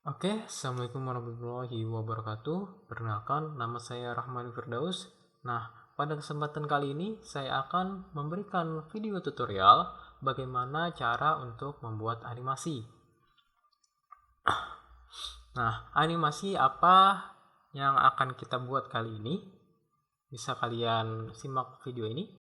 Oke, Assalamualaikum warahmatullahi wabarakatuh. Perkenalkan, nama saya Rahman Firdaus. Nah, pada kesempatan kali ini saya akan memberikan video tutorial bagaimana cara untuk membuat animasi. Nah, animasi apa yang akan kita buat kali ini? Bisa kalian simak video ini.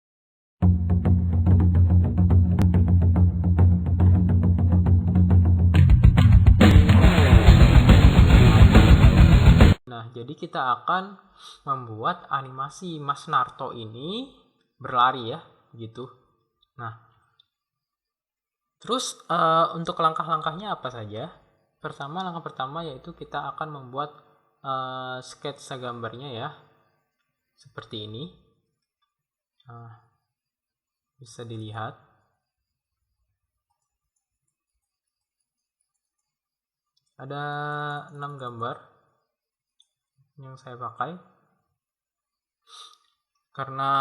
Nah, jadi kita akan membuat animasi Mas Naruto ini berlari ya, gitu. Nah, terus untuk langkah-langkahnya apa saja? Langkah pertama yaitu kita akan membuat sketsa gambarnya ya, seperti ini. Nah, bisa dilihat. Ada 6 gambar yang saya pakai. Karena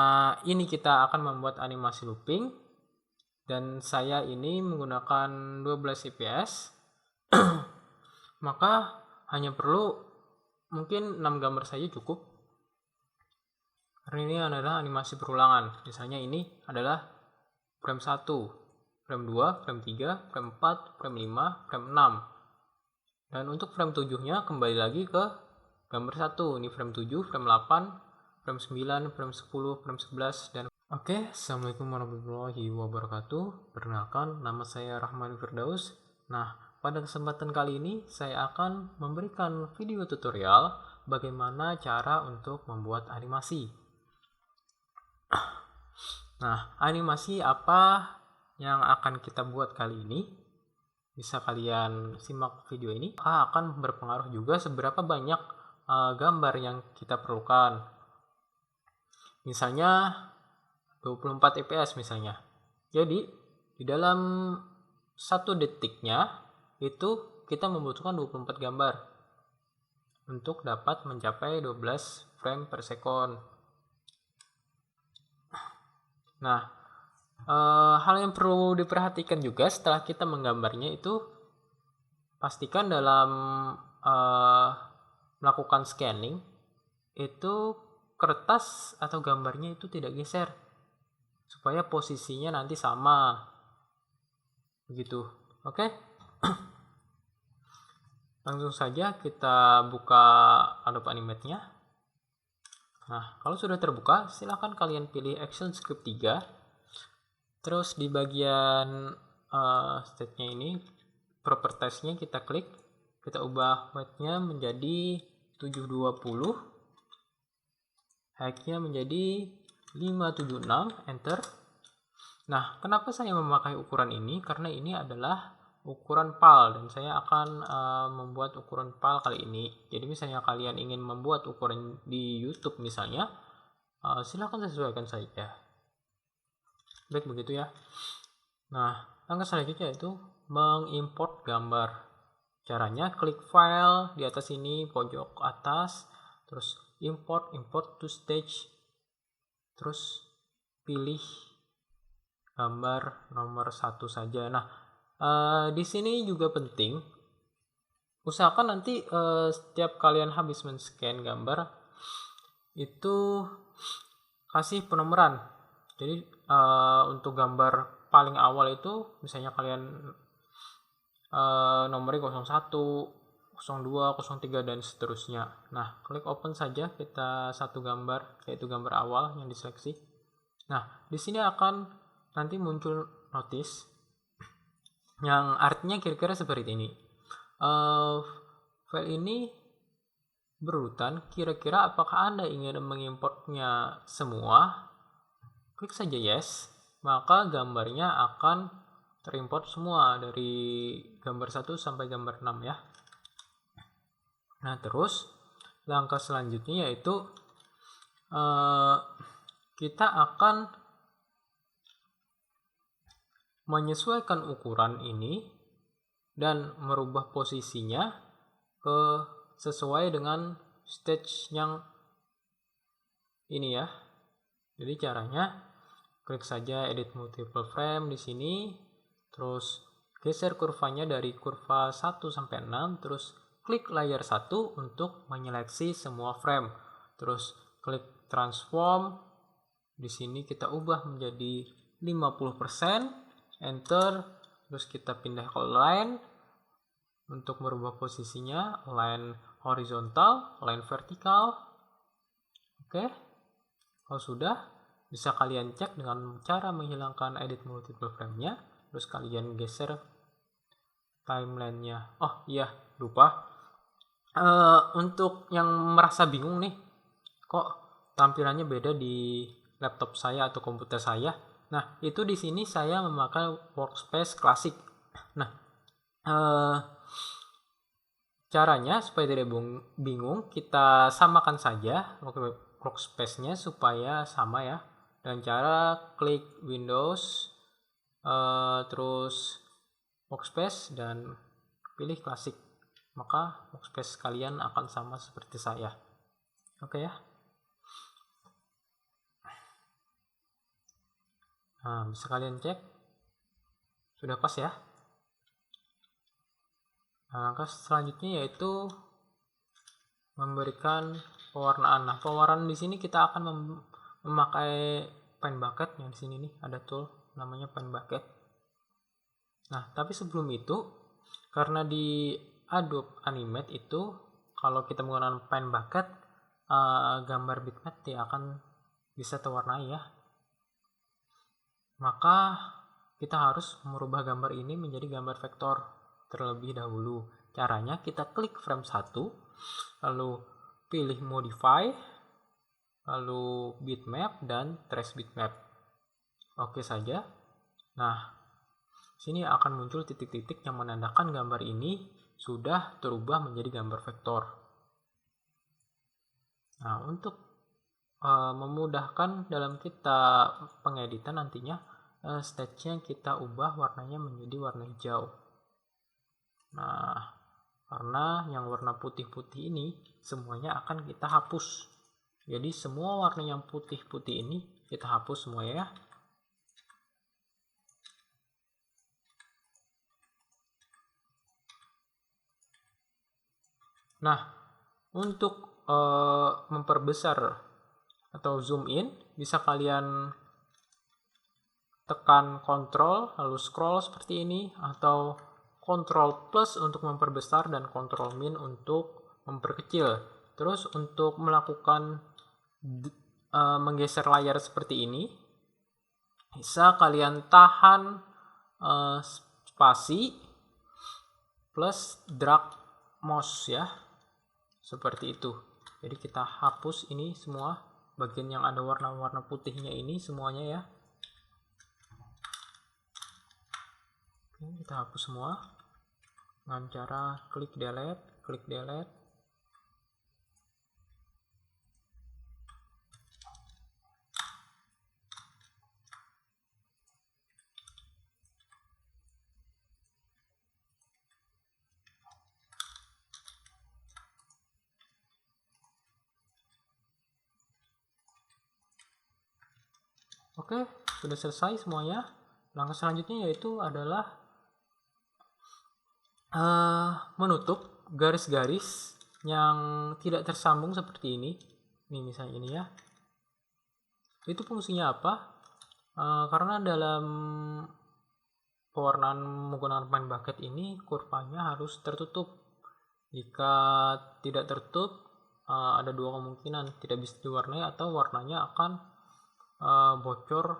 ini kita akan membuat animasi looping dan saya ini menggunakan 12 fps. Maka hanya perlu mungkin 6 gambar saja cukup. Karena ini adalah animasi perulangan. Misalnya ini adalah frame 1, frame 2, frame 3, frame 4, frame 5, frame 6. Dan untuk frame 7-nya kembali lagi ke gambar 1. Ini frame 7, frame 8, frame 9, frame 10, frame 11 dan Oke, Assalamualaikum warahmatullahi wabarakatuh. Perkenalkan, nama saya Rahman Firdaus. Nah, pada kesempatan kali ini saya akan memberikan video tutorial bagaimana cara untuk membuat animasi. Nah, animasi apa yang akan kita buat kali ini? Bisa kalian simak video ini. Akan berpengaruh juga seberapa banyak gambar yang kita perlukan. Misalnya 24 fps misalnya. Jadi, di dalam 1 detiknya itu kita membutuhkan 24 gambar untuk dapat mencapai 12 frame per second. Nah, hal yang perlu diperhatikan juga setelah kita menggambarnya itu pastikan dalam melakukan scanning itu kertas atau gambarnya itu tidak geser supaya posisinya nanti sama begitu. Oke. Langsung saja kita buka Adobe Animate-nya. Nah, kalau sudah terbuka, silahkan kalian pilih Action Script 3. Terus di bagian state-nya ini, Properties-nya kita klik. Kita ubah weight-nya menjadi 720. Height-nya menjadi 576. Enter. Nah, kenapa saya memakai ukuran ini? Karena ini adalah ukuran PAL dan saya akan membuat ukuran PAL kali ini. Jadi misalnya kalian ingin membuat ukuran di YouTube misalnya, silahkan sesuaikan saja. Baik begitu ya. Nah, langkah selanjutnya itu mengimport gambar. Caranya klik file di atas ini pojok atas, terus import to stage, terus pilih gambar nomor 1 saja. Nah, di sini juga penting, usahakan nanti setiap kalian habis men-scan gambar itu kasih penomoran. Jadi untuk gambar paling awal itu misalnya kalian nomornya 01, 02, 03 dan seterusnya. Nah, klik open saja kita satu gambar, yaitu gambar awal yang diseleksi. Nah, di sini akan nanti muncul notice yang artinya kira-kira seperti ini. File ini berurutan, kira-kira apakah Anda ingin mengimportnya semua? Klik saja yes, maka gambarnya akan terimport semua dari gambar 1 sampai gambar 6 ya. Nah, terus langkah selanjutnya yaitu kita akan menyesuaikan ukuran ini dan merubah posisinya ke sesuai dengan stage yang ini ya. Jadi caranya klik saja edit multiple frame di sini, terus geser kurvanya dari kurva 1 sampai 6, terus klik layer 1 untuk menyeleksi semua frame. Terus klik transform. Di sini kita ubah menjadi 50%, enter, terus kita pindah ke line untuk merubah posisinya, line horizontal, line vertikal. Oke. Kalau sudah, bisa kalian cek dengan cara menghilangkan edit multiple frame-nya, terus kalian geser timeline-nya. Oh iya, lupa. Untuk yang merasa bingung nih, kok tampilannya beda di laptop saya atau komputer saya. Nah, itu di sini saya memakai workspace klasik. Nah, caranya supaya tidak bingung, kita samakan saja workspace-nya supaya sama ya. Dan cara klik Windows, terus workspace dan pilih klasik, maka workspace kalian akan sama seperti saya. Oke ya. Nah, bisa kalian cek sudah pas ya. Nah, langkah selanjutnya yaitu memberikan pewarnaan. Nah, pewarnaan di sini kita akan memakai pen bucket. Yang di sini nih ada tool namanya pen bucket. Nah, tapi sebelum itu, karena di Adobe Animate itu kalau kita menggunakan pen bucket, gambar bitmap tidak akan bisa terwarnai ya. Maka kita harus merubah gambar ini menjadi gambar vektor terlebih dahulu. Caranya kita klik frame 1, lalu pilih modify, lalu bitmap dan trace bitmap. Oke saja. Nah, sini akan muncul titik-titik yang menandakan gambar ini sudah terubah menjadi gambar vektor. Nah, untuk memudahkan dalam kita pengeditan nantinya, stage-nya kita ubah warnanya menjadi warna hijau. Nah, karena yang warna putih-putih ini semuanya akan kita hapus. Jadi semua warna yang putih-putih ini kita hapus semua ya. Nah, untuk memperbesar atau zoom in, bisa kalian tekan Ctrl lalu scroll seperti ini, atau Ctrl plus untuk memperbesar dan Ctrl min untuk memperkecil. Terus untuk melakukan menggeser layar seperti ini, bisa kalian tahan spasi plus drag mouse ya, seperti itu. Jadi kita hapus ini semua bagian yang ada warna-warna putihnya ini semuanya ya. Oke, kita hapus semua dengan cara klik delete, klik delete. Oke, sudah selesai semuanya. Langkah selanjutnya yaitu adalah menutup garis-garis yang tidak tersambung seperti ini. Ini misalnya ini ya. Itu fungsinya apa? Karena dalam pewarnaan menggunakan pen bucket ini kurvanya harus tertutup. Jika tidak tertutup, ada dua kemungkinan, tidak bisa diwarnai atau warnanya akan bocor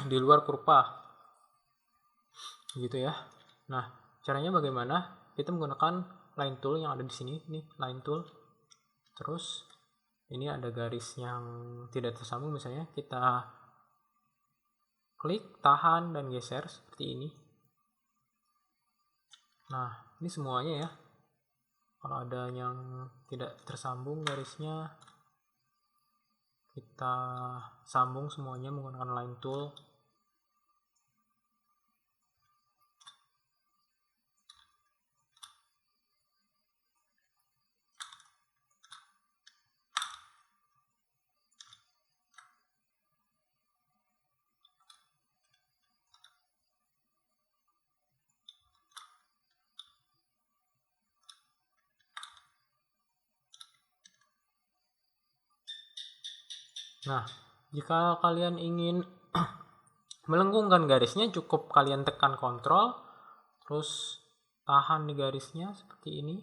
di luar kurva gitu ya. Nah, caranya bagaimana? Kita menggunakan line tool yang ada di sini nih, line tool. Terus ini ada garis yang tidak tersambung, misalnya kita klik, tahan dan geser seperti ini. Nah, ini semuanya ya. Kalau ada yang tidak tersambung garisnya, kita sambung semuanya menggunakan line tool. Nah, jika kalian ingin melengkungkan garisnya, cukup kalian tekan kontrol, terus tahan di garisnya seperti ini.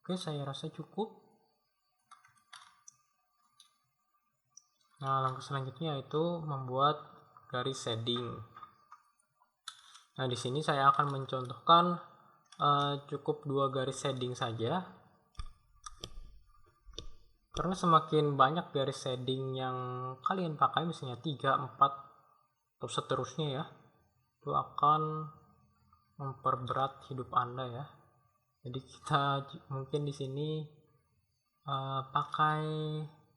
Oke, saya rasa cukup. Nah, langkah selanjutnya itu membuat garis shading. Nah, di sini saya akan mencontohkan cukup 2 garis shading saja. Karena semakin banyak garis shading yang kalian pakai, misalnya 3, 4 atau seterusnya ya, itu akan memperberat hidup Anda ya. Jadi kita mungkin di sini pakai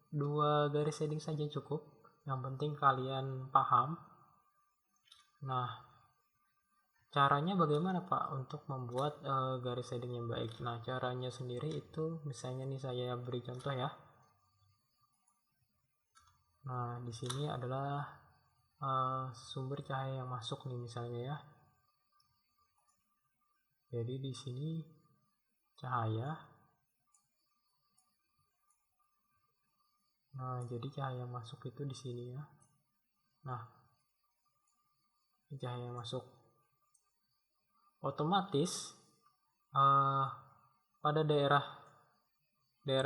2 garis shading saja cukup. Yang penting kalian paham. Nah, caranya bagaimana Pak untuk membuat garis shading yang baik? Nah, caranya sendiri itu misalnya nih saya beri contoh ya. Nah, di sini adalah sumber cahaya yang masuk nih misalnya ya. Jadi di sini cahaya. Nah, jadi cahaya masuk itu di sini ya. Nah, ini cahaya masuk. Otomatis pada daerah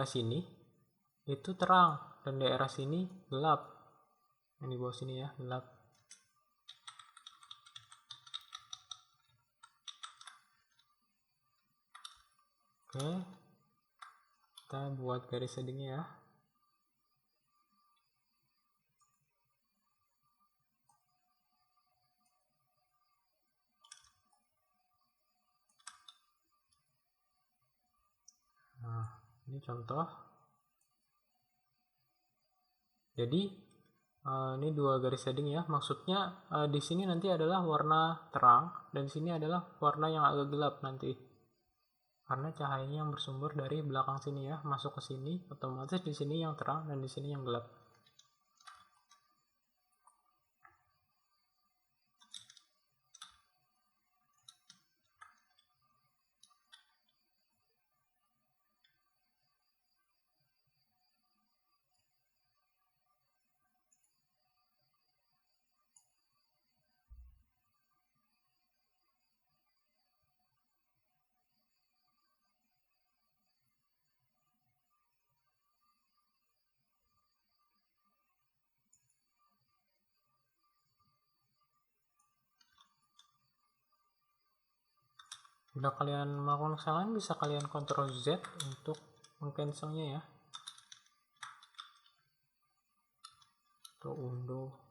sini itu terang dan daerah sini gelap. Yang di bawah sini ya, gelap. Oke, kita buat garis shadingnya ya. Nah, ini contoh. Jadi ini 2 garis shading ya. Maksudnya di sini nanti adalah warna terang dan di sini adalah warna yang agak gelap nanti. Karena cahayanya yang bersumber dari belakang sini ya, masuk ke sini, otomatis di sini yang terang dan di sini yang gelap. Bila kalian melakukan kesalahan, bisa kalian Ctrl Z untuk mengcancelnya ya, atau undo.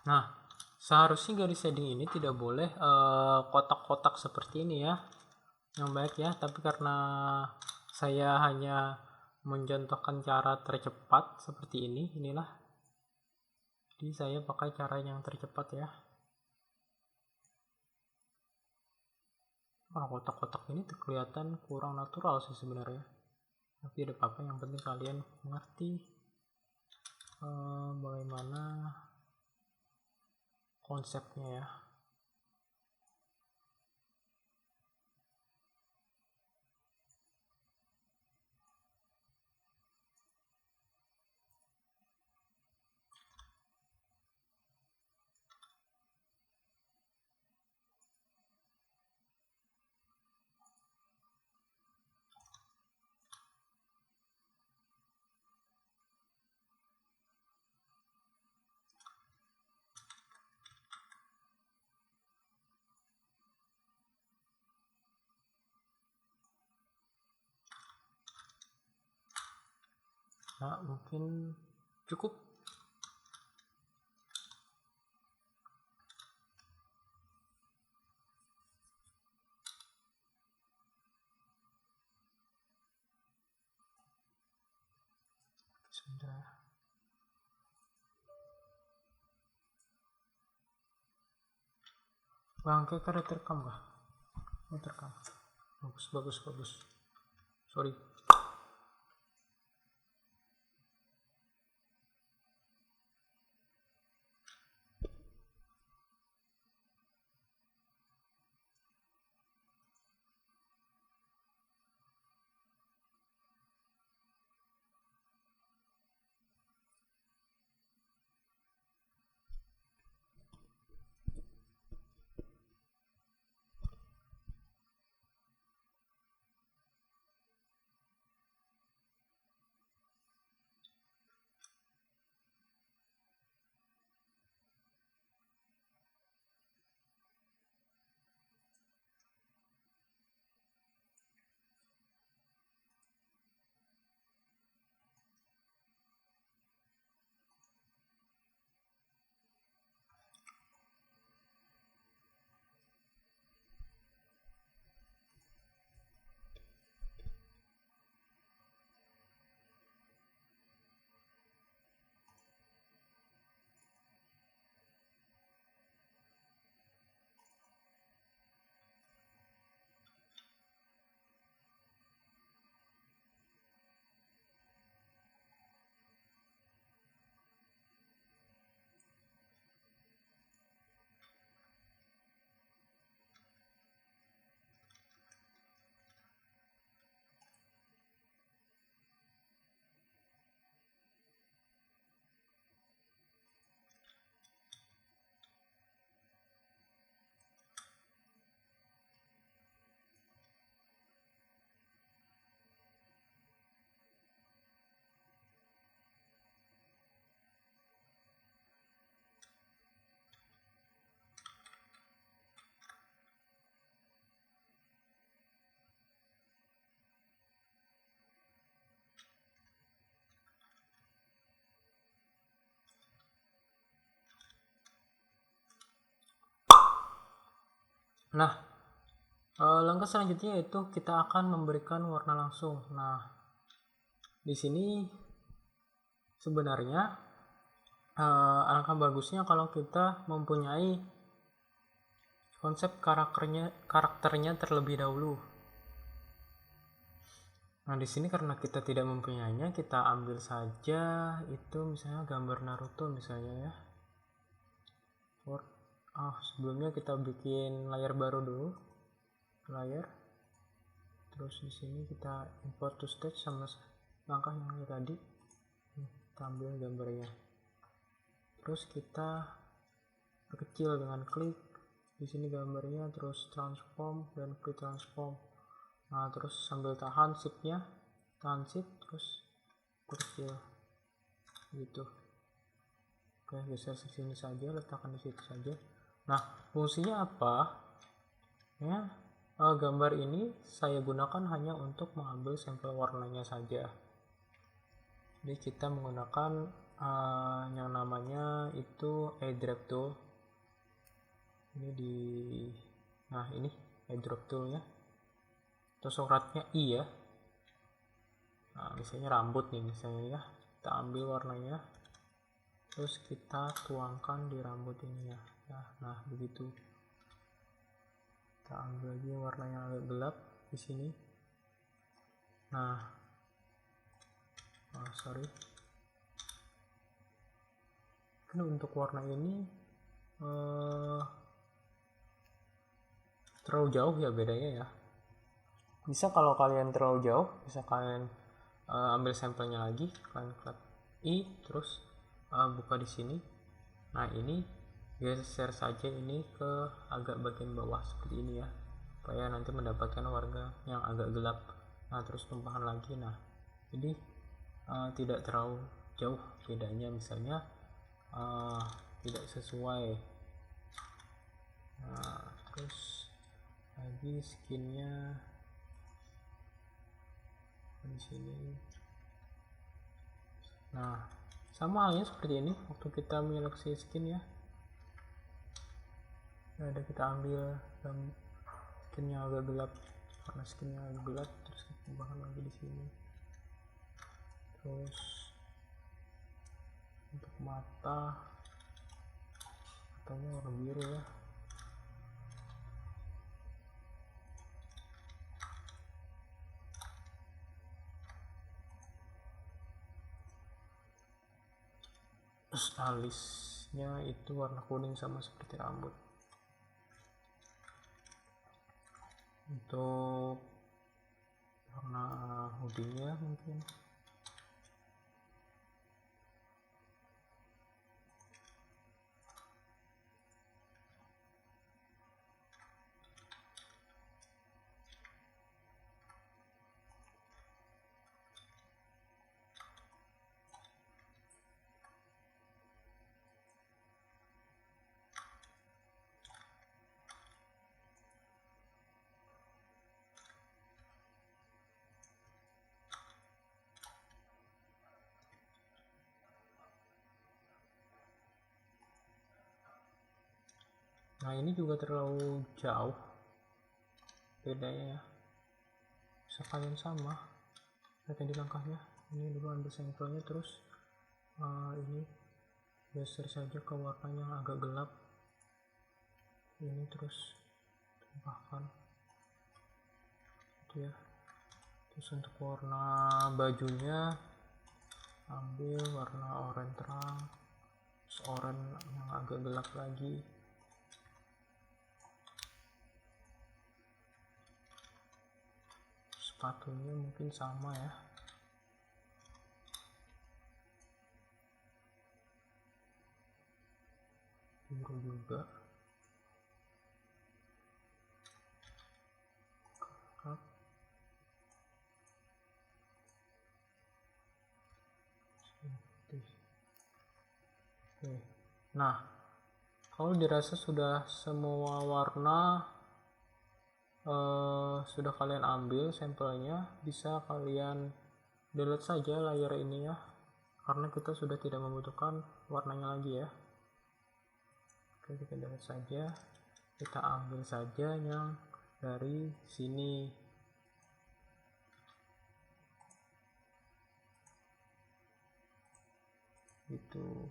Nah, seharusnya garis shading ini tidak boleh kotak-kotak seperti ini ya, yang baik ya. Tapi karena saya hanya mencontohkan cara tercepat seperti ini, inilah. Jadi saya pakai cara yang tercepat ya. Kalau kotak-kotak ini kelihatan kurang natural sih sebenarnya. Tapi ada apa-apa, yang penting kalian mengerti bagaimana konsepnya ya. Nah, mungkin cukup. Sudah. Bang, kayak terekam kah? Terekam. Bagus. Sorry. Nah, langkah selanjutnya yaitu kita akan memberikan warna langsung. Nah, di sini sebenarnya alangkah bagusnya kalau kita mempunyai konsep karakternya terlebih dahulu. Nah, di sini karena kita tidak mempunyainya, kita ambil saja itu misalnya gambar Naruto misalnya ya. Sebelumnya kita bikin layar baru dulu, layar. Terus di sini kita import to stage sama langkah yang tadi. Kita ambil gambarnya. Terus kita perkecil dengan klik di sini gambarnya, terus transform dan klik transform. Nah, terus sambil tahan shift-nya, terus perkecil gitu. Oke, geser ke sini saja, letakkan di situ saja. Nah, fungsinya apa? Ya, gambar ini saya gunakan hanya untuk mengambil sampel warnanya saja. Jadi kita menggunakan yang namanya itu eyedrop tool. Ini ini eyedrop toolnya. Terus syaratnya I ya. Nah, misalnya rambut nih misalnya ya. Kita ambil warnanya. Terus kita tuangkan di rambut ini ya. Nah, begitu. Kita ambil lagi warna yang agak gelap di sini. Kan untuk warna ini terlalu jauh ya bedanya ya. Bisa kalau kalian terlalu jauh, bisa kalian ambil sampelnya lagi, kalian klik I, terus buka di sini. Nah, ini geser saja ini ke agak bagian bawah seperti ini ya, supaya nanti mendapatkan warna yang agak gelap. Nah, terus tumpahkan lagi. Nah, jadi tidak terlalu jauh bedanya, misalnya tidak sesuai. Nah, terus lagi skinnya di sini Nah, sama halnya seperti ini waktu kita menyeleksi skin ya. Ada kita ambil yang skinnya agak gelap, karena skinnya agak gelap terus kita tambahkan lagi di sini. Terus untuk matanya warna biru ya. Terus alisnya itu warna kuning sama seperti rambut. Untuk warna hoodie-nya mungkin nah ini juga terlalu jauh bedanya ya. Bisa kalian sama lihat di langkahnya. Ini dulu ambil sampelnya, terus ini geser saja ke warnanya yang agak gelap ini, terus tambahkan itu ya. Terus untuk warna bajunya ambil warna oranye terang, terus oranye yang agak gelap lagi. Sepatunya mungkin sama ya, biru juga. Oke. Nah, kalau dirasa sudah semua warna sudah kalian ambil sampelnya, bisa kalian delete saja layer ini ya, karena kita sudah tidak membutuhkan warnanya lagi ya. Oke, kita delete saja, kita ambil saja yang dari sini gitu.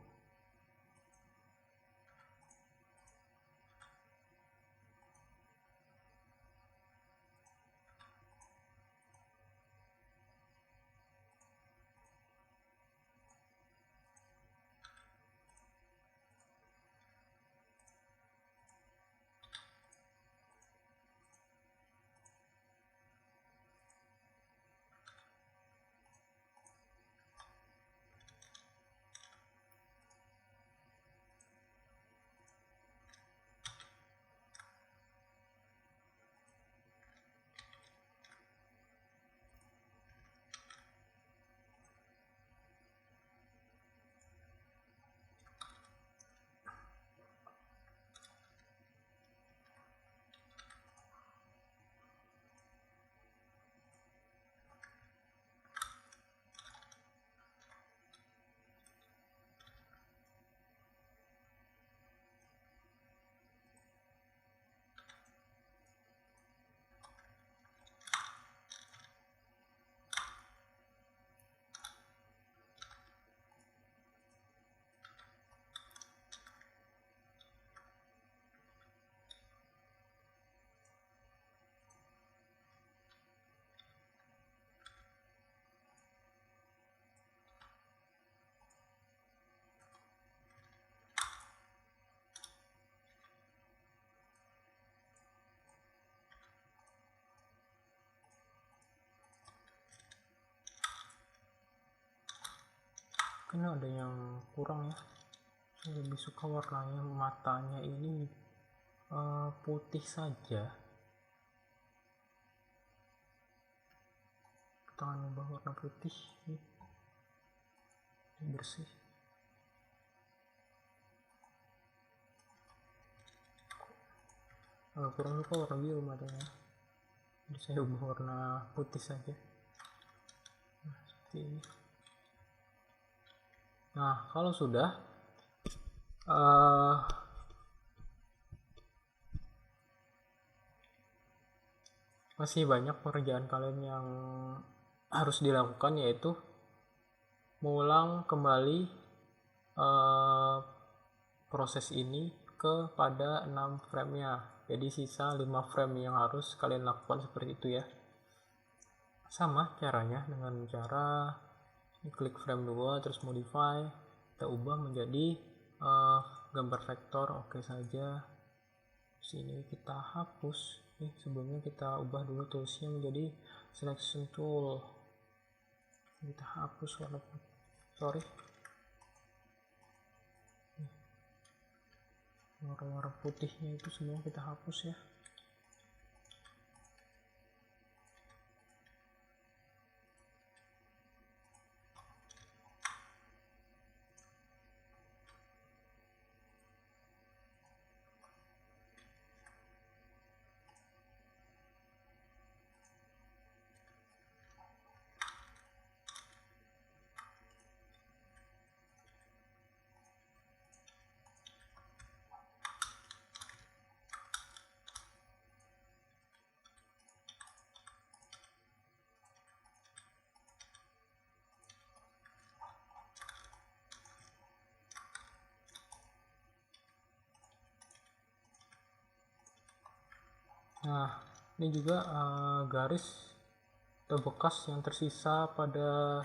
Mungkin ada yang kurang ya, saya lebih suka warnanya matanya ini putih saja. Kita akan ubah warna putih ini bersih. Kurang suka warna biru matanya, jadi saya ubah warna putih saja. Nah, seperti ini. Nah, kalau sudah masih banyak pekerjaan kalian yang harus dilakukan, yaitu mengulang kembali proses ini kepada 6 frame-nya. Jadi sisa 5 frame yang harus kalian lakukan seperti itu ya. Sama caranya dengan cara klik frame 2 terus modify, kita ubah menjadi gambar vektor. Oke saja. Sini kita hapus. Sebelumnya kita ubah dulu toolsnya menjadi selection tool. Kita hapus warna warna putihnya itu semua kita hapus ya. Nah, ini juga garis atau bekas yang tersisa pada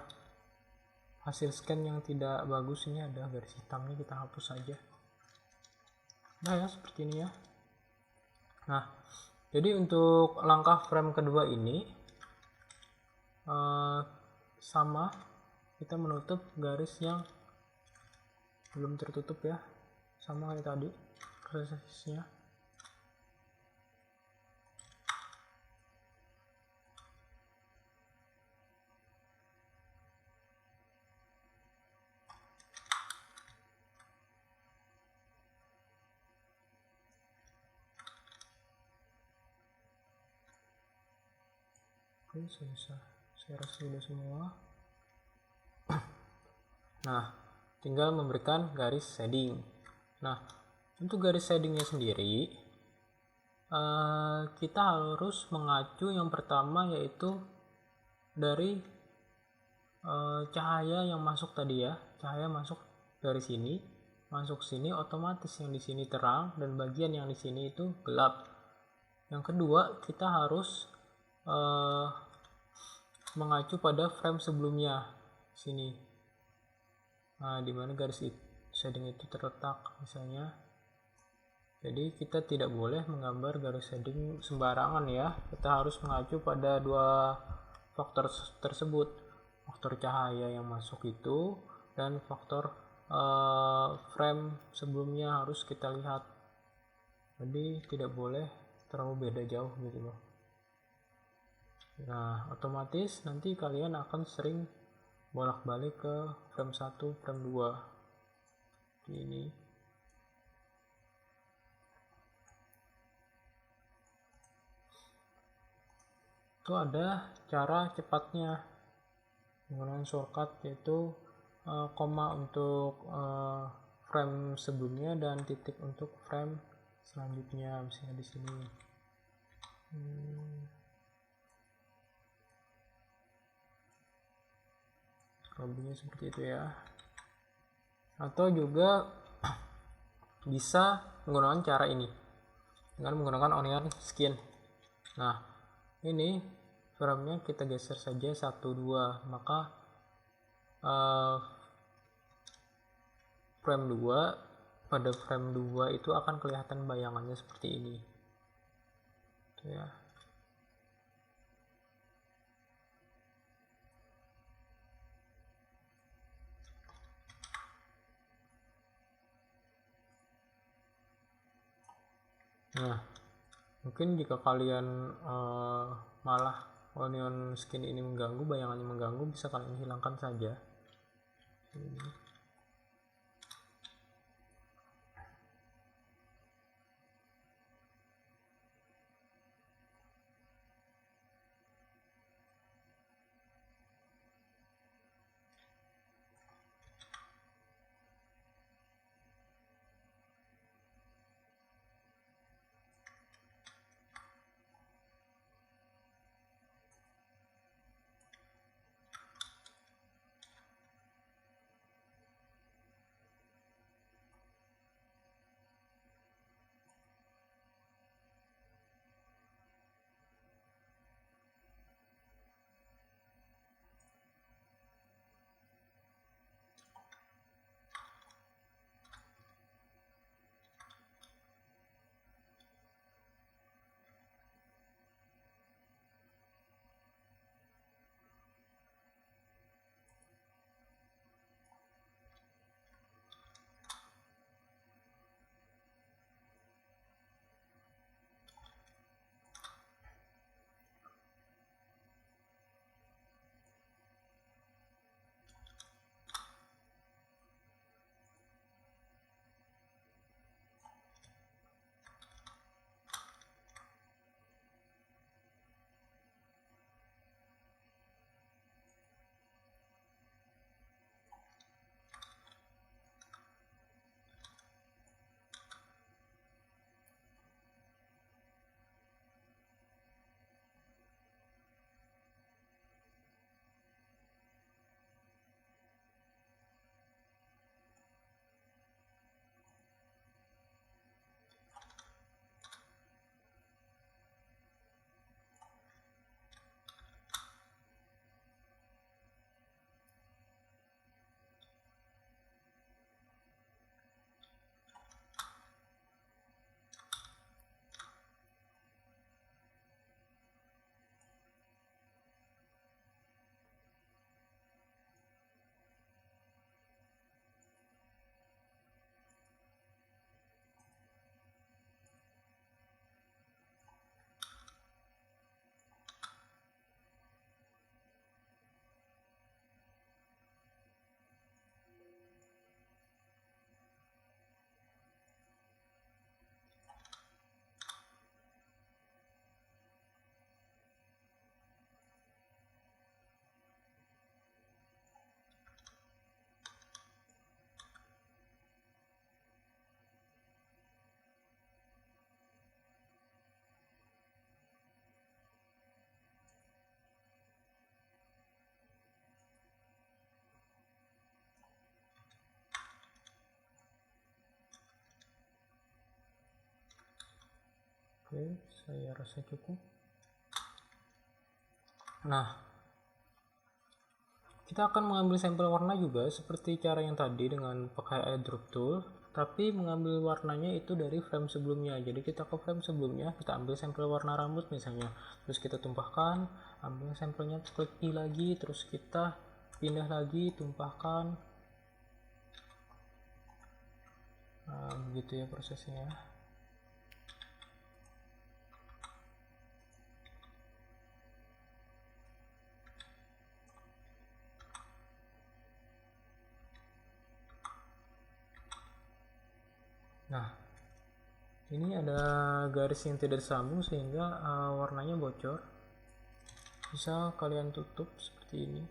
hasil scan yang tidak bagus. Ini ada garis hitamnya, kita hapus saja. Nah ya, seperti ini ya. Nah, jadi untuk langkah frame kedua ini sama, kita menutup garis yang belum tertutup ya, sama kayak tadi prosesnya. Oke, selesai. Saya rasa sudah semua. Nah, tinggal memberikan garis shading. Nah, untuk garis shadingnya sendiri, kita harus mengacu yang pertama, yaitu dari cahaya yang masuk tadi ya. Cahaya masuk dari sini, masuk sini, otomatis yang di sini terang dan bagian yang di sini itu gelap. Yang kedua, kita harus mengacu pada frame sebelumnya sini. Nah, dimana garis shading itu terletak misalnya. Jadi kita tidak boleh menggambar garis shading sembarangan ya. Kita harus mengacu pada dua faktor tersebut, faktor cahaya yang masuk itu dan faktor frame sebelumnya harus kita lihat. Jadi tidak boleh terlalu beda jauh gitu loh. Nah, otomatis nanti kalian akan sering bolak-balik ke frame 1, frame 2. Ini. Itu ada cara cepatnya menggunakan shortcut, yaitu koma untuk frame sebelumnya dan titik untuk frame selanjutnya, misalnya di sini. Lebihnya seperti itu ya. Atau juga bisa menggunakan cara ini dengan menggunakan onion skin. Nah, ini frame-nya kita geser saja 1, 2, maka frame 2 pada frame 2 itu akan kelihatan bayangannya seperti ini. Tuh ya. Nah, mungkin jika kalian malah onion skin ini mengganggu, bayangannya mengganggu, bisa kalian hilangkan saja. Oke, saya rasa cukup. Nah, kita akan mengambil sampel warna juga seperti cara yang tadi dengan pakai eyedrop tool, tapi mengambil warnanya itu dari frame sebelumnya. Jadi kita ke frame sebelumnya, kita ambil sampel warna rambut misalnya, terus kita tumpahkan, ambil sampelnya, klik I lagi, terus kita pindah lagi, tumpahkan. Nah, begitu ya prosesnya. Nah, ini ada garis yang tidak disambung sehingga warnanya bocor. Bisa kalian tutup seperti ini.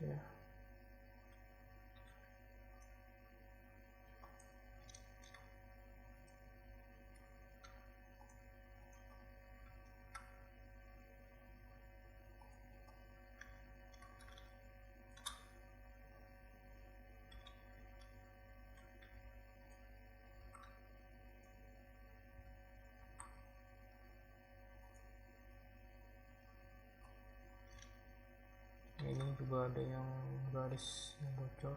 Ya. Ini juga ada yang garis yang bocor.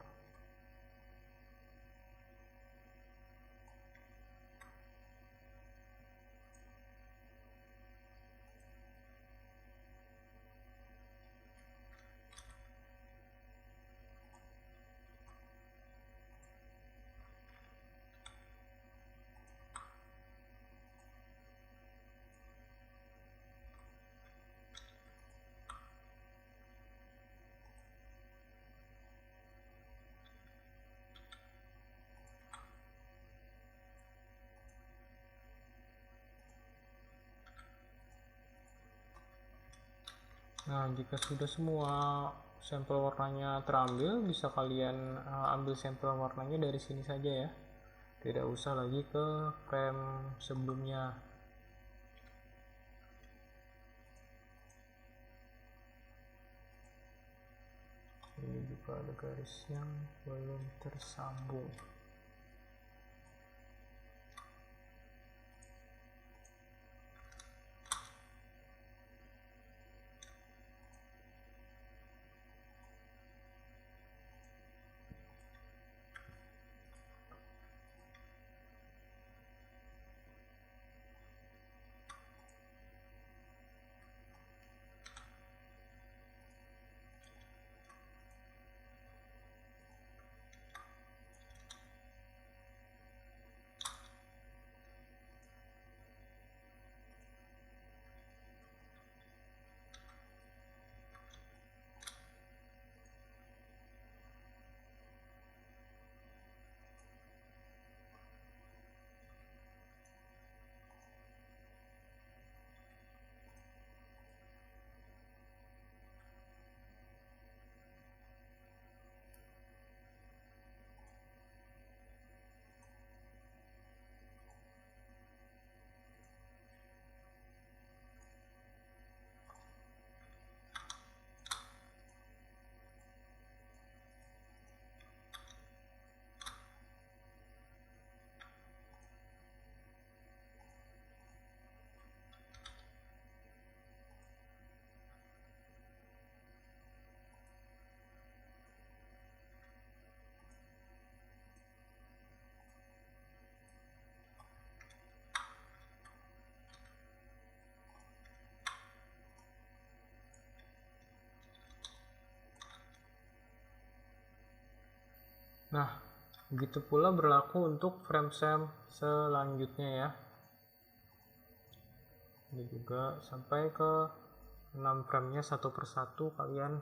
Nah, jika sudah semua sampel warnanya terambil, bisa kalian ambil sampel warnanya dari sini saja ya. Tidak usah lagi ke frame sebelumnya. Ini juga ada garis yang belum tersambung. Nah, begitu pula berlaku untuk frame selanjutnya ya. Ini juga sampai ke 6 frame-nya satu persatu kalian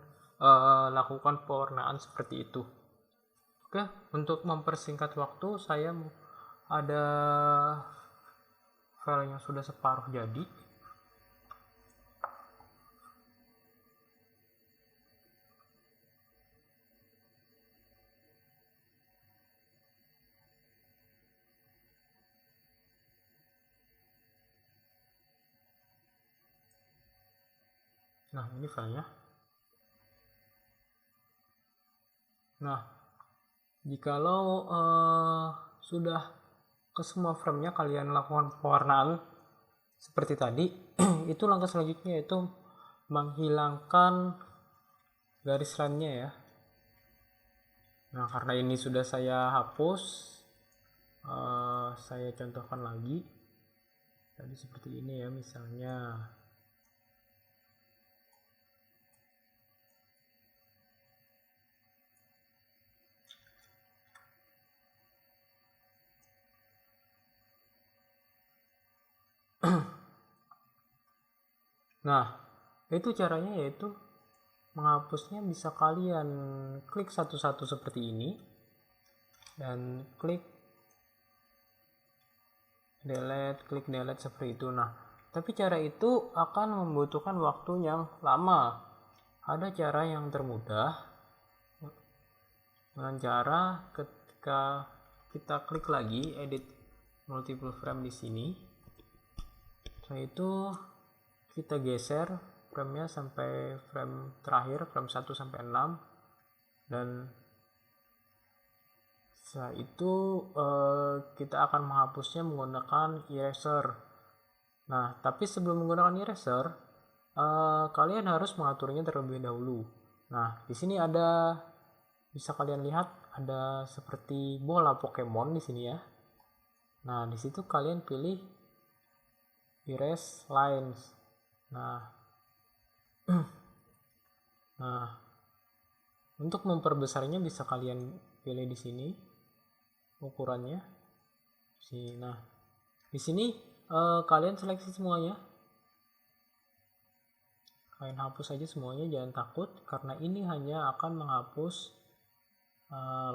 lakukan pewarnaan seperti itu. Oke, untuk mempersingkat waktu saya ada file yang sudah separuh jadi. Nah, ini filenya. Nah, jikalau sudah ke semua framenya kalian lakukan pewarnaan seperti tadi, itu langkah selanjutnya yaitu menghilangkan garis line-nya ya. Nah, karena ini sudah saya hapus, saya contohkan lagi. Tadi seperti ini ya misalnya. Nah, itu caranya yaitu menghapusnya bisa kalian klik satu-satu seperti ini dan klik delete seperti itu. Nah, tapi cara itu akan membutuhkan waktu yang lama. Ada cara yang termudah dengan cara ketika kita klik lagi edit multiple frame di sini. Setelah itu kita geser framenya sampai frame terakhir, frame 1 sampai 6, dan setelah itu kita akan menghapusnya menggunakan eraser. Nah, tapi sebelum menggunakan eraser, kalian harus mengaturnya terlebih dahulu. Nah, di sini ada, bisa kalian lihat ada seperti bola Pokemon di sini ya. Nah, di situ kalian pilih erase lines. Nah, untuk memperbesarnya bisa kalian pilih di sini ukurannya. Nah, di sini kalian seleksi semuanya. Kalian hapus saja semuanya, jangan takut karena ini hanya akan menghapus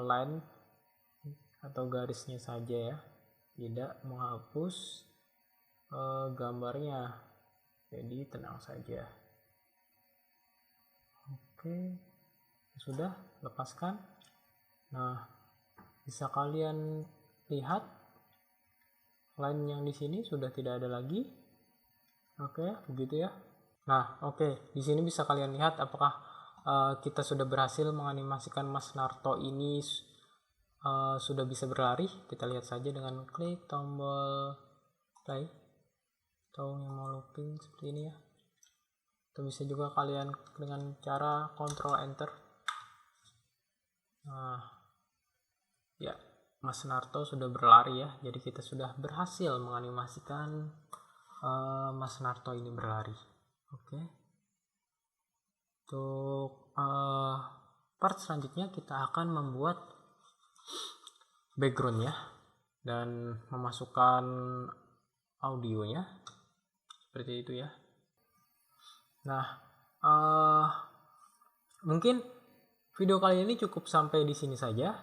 line atau garisnya saja ya, tidak menghapus gambarnya. Jadi tenang saja. Oke, sudah, lepaskan. Nah, bisa kalian lihat line yang di sini sudah tidak ada lagi. Oke, begitu ya. Nah, oke, di sini bisa kalian lihat apakah kita sudah berhasil menganimasikan Mas Naruto ini sudah bisa berlari. Kita lihat saja dengan klik tombol play atau yang mau looping seperti ini ya. Atau bisa juga kalian dengan cara Ctrl Enter. Nah, ya, Mas Naruto sudah berlari ya. Jadi kita sudah berhasil menganimasikan Mas Naruto ini berlari. Oke. Untuk part selanjutnya kita akan membuat background ya dan memasukkan audionya seperti itu ya. Nah, mungkin video kali ini cukup sampai di sini saja.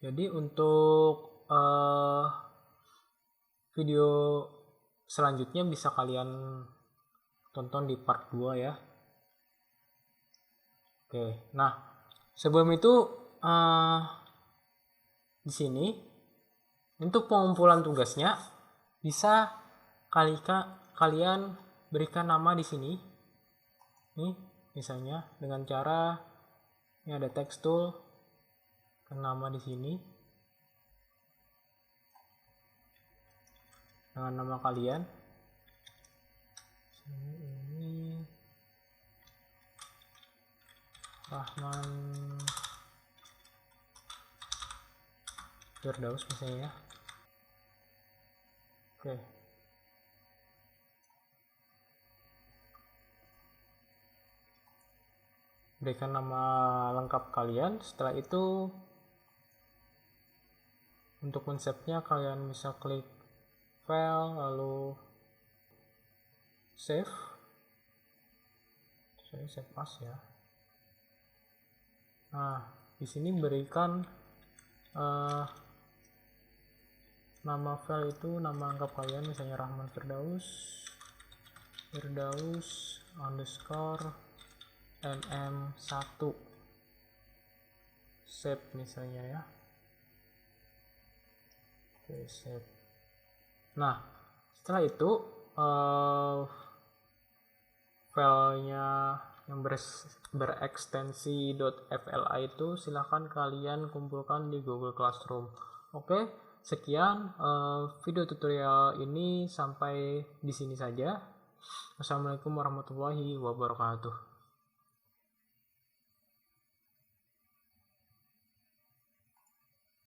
Jadi untuk video selanjutnya bisa kalian tonton di part 2 ya. Oke, nah sebelum itu di sini untuk pengumpulan tugasnya bisa kalian berikan nama di sini. Nih, misalnya dengan cara ini ada text tool, nama di sini dengan nama kalian. Ini Rahman Firdaus misalnya ya. Oke. Berikan nama lengkap kalian. Setelah itu untuk konsepnya kalian bisa klik file lalu save. Saya save as ya. Nah, di sini berikan nama file itu, nama lengkap kalian misalnya Rahman Firdaus underscore mm1 save misalnya ya. Oke, save. Nah, setelah itu filenya yang berekstensi .fla itu silahkan kalian kumpulkan di Google Classroom. Oke, sekian video tutorial ini, sampai di sini saja. Wassalamualaikum warahmatullahi wabarakatuh.